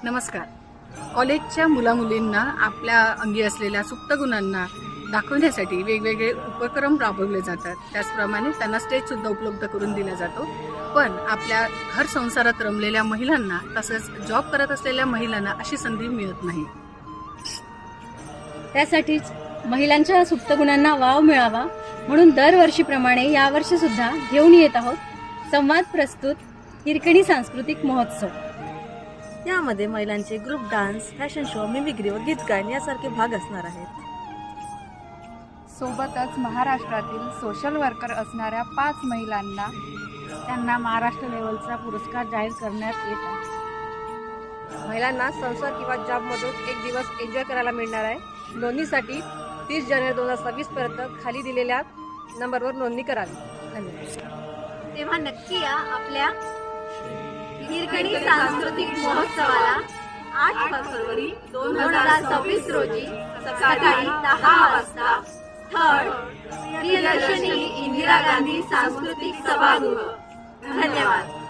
नमस्कार. कॉलेजच्या मुलामुलींना आपल्या अंगी असलेल्या सुप्त गुणांना दाखवण्यासाठी वेगवेगळे उपक्रम राबवले जातात. त्याचप्रमाणे त्यांना स्टेजसुद्धा उपलब्ध करून दिला जातो. पण आपल्या घर संसारात रमलेल्या महिलांना तसंच जॉब करत असलेल्या महिलांना अशी संधी मिळत नाही. त्यासाठीच महिलांच्या सुप्त गुणांना वाव मिळावा म्हणून दरवर्षीप्रमाणे यावर्षी सुद्धा घेऊन येत आहोत संवाद प्रस्तुत हिरकणी सांस्कृतिक महोत्सव. यामध्ये महिलांचे group dance, fashion show, mimicry व गीत गायन यासारखे भाग असणार आहेत. सोबतच महाराष्ट्रातील सोशल वर्कर असणाऱ्या 5 महिलांना त्यांना महाराष्ट्र लेवलचा पुरस्कार जाहीर करण्यात येत आहे. महिलांना संसार किंवा जॉबमधून एक दिवस एन्जॉय करायला मिळणार आहे. नोंदणीसाठी 30 जानेवारी 2026 पर्यंत खाली दिलेल्या नंबरवर नोंदणी करावी. धन्यवाद. तेव्हा नक्की या आपल्या हिरकणी सांस्कृतिक महोत्सवाला 8 फेब्रुवारी 2026 रोजी सकाळी 10 वाजता स्थळ प्रियदर्शनी इंदिरा गांधी सांस्कृतिक सभागृह. धन्यवाद.